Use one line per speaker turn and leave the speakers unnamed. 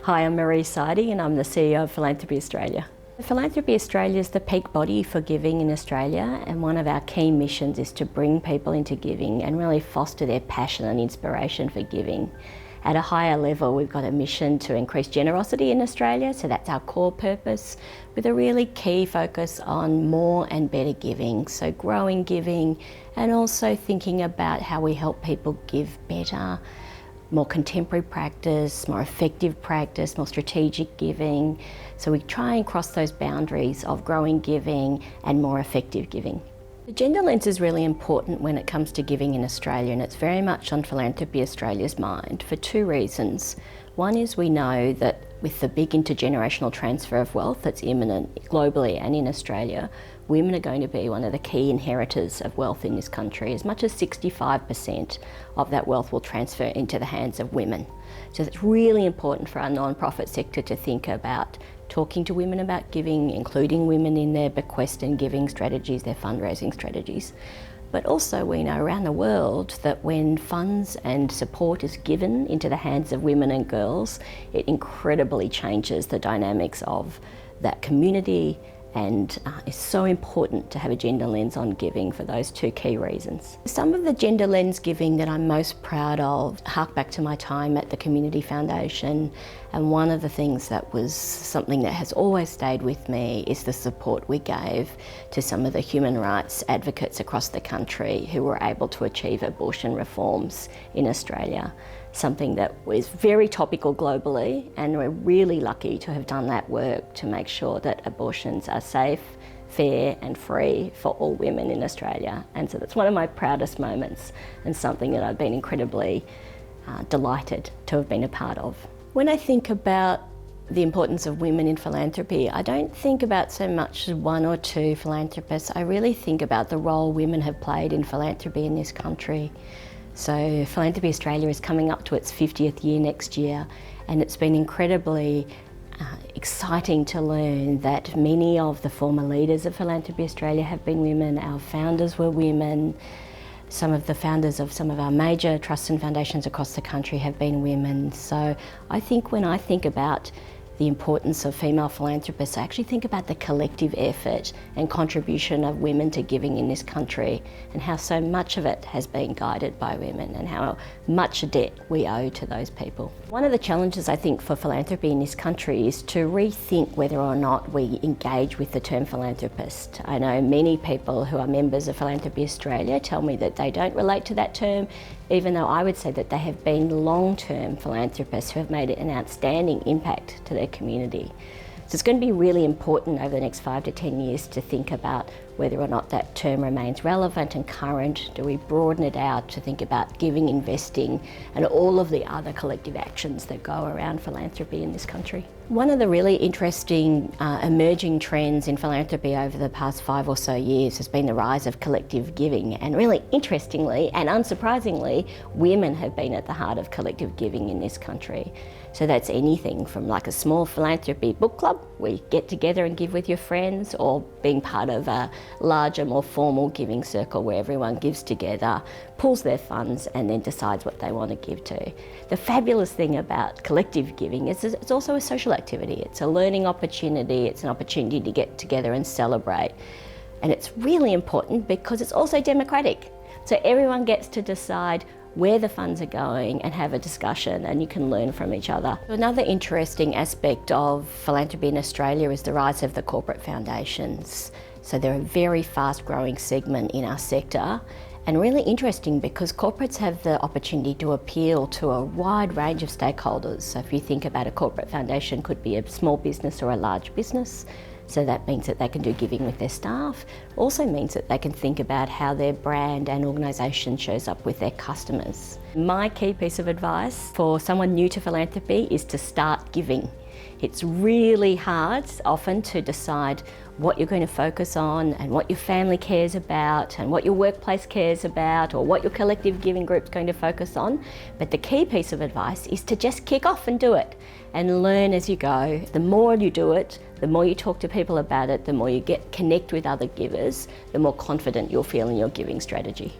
Hi, I'm Maree Sidey and I'm the CEO of Philanthropy Australia. Philanthropy Australia is the peak body for giving in Australia, and one of our key missions is to bring people into giving and really foster their passion and inspiration for giving. At a higher level, we've got a mission to increase generosity in Australia, so that's our core purpose, with a really key focus on more and better giving, so growing giving and also thinking about how we help people give better, more contemporary practice, more effective practice, more strategic giving. So we try and cross those boundaries of growing giving and more effective giving. The gender lens is really important when it comes to giving in Australia, and it's very much on Philanthropy Australia's mind for two reasons. One is we know that with the big intergenerational transfer of wealth that's imminent globally and in Australia, women are going to be one of the key inheritors of wealth in this country. As much as 65% of that wealth will transfer into the hands of women. So it's really important for our non-profit sector to think about talking to women about giving, including women in their bequest and giving strategies, their fundraising strategies. But also we know around the world that when funds and support is given into the hands of women and girls, it incredibly changes the dynamics of that community, and it's so important to have a gender lens on giving for those two key reasons. Some of the gender lens giving that I'm most proud of hark back to my time at the Community Foundation, and one of the things that was something that has always stayed with me is the support we gave to some of the human rights advocates across the country who were able to achieve abortion reforms in Australia. Something that was very topical globally, and we're really lucky to have done that work to make sure that abortions are safe, fair and free for all women in Australia. And so that's one of my proudest moments and something that I've been incredibly delighted to have been a part of. When I think about the importance of women in philanthropy, I don't think about so much one or two philanthropists. I really think about the role women have played in philanthropy in this country. So Philanthropy Australia is coming up to its 50th year next year, and it's been incredibly exciting to learn that many of the former leaders of Philanthropy Australia have been women. Our founders were women. Some of the founders of some of our major trusts and foundations across the country have been women. So I think when I think about the importance of female philanthropists, I actually think about the collective effort and contribution of women to giving in this country, and how so much of it has been guided by women and how much debt we owe to those people. One of the challenges I think for philanthropy in this country is to rethink whether or not we engage with the term philanthropist. I know many people who are members of Philanthropy Australia tell me that they don't relate to that term, even though I would say that they have been long-term philanthropists who have made an outstanding impact to their community. So it's going to be really important over the next 5 to 10 years to think about whether or not that term remains relevant and current. Do we broaden it out to think about giving, investing, and all of the other collective actions that go around philanthropy in this country? One of the really interesting emerging trends in philanthropy over the past 5 or so years has been the rise of collective giving, and really interestingly and unsurprisingly, women have been at the heart of collective giving in this country. So that's anything from like a small philanthropy book club where you get together and give with your friends, or being part of a larger, more formal giving circle where everyone gives together, pools their funds and then decides what they want to give to. The fabulous thing about collective giving is it's also a social activity. It's a learning opportunity, it's an opportunity to get together and celebrate. And it's really important because it's also democratic. So everyone gets to decide where the funds are going and have a discussion, and you can learn from each other. Another interesting aspect of philanthropy in Australia is the rise of the corporate foundations. So they're a very fast growing segment in our sector, and really interesting because corporates have the opportunity to appeal to a wide range of stakeholders. So if you think about a corporate foundation, could be a small business or a large business. So that means that they can do giving with their staff. Also means that they can think about how their brand and organisation shows up with their customers. My key piece of advice for someone new to philanthropy is to start giving. It's really hard often to decide what you're going to focus on and what your family cares about and what your workplace cares about or what your collective giving group's going to focus on. But the key piece of advice is to just kick off and do it and learn as you go. The more you do it, the more you talk to people about it, the more you connect with other givers, the more confident you'll feel in your giving strategy.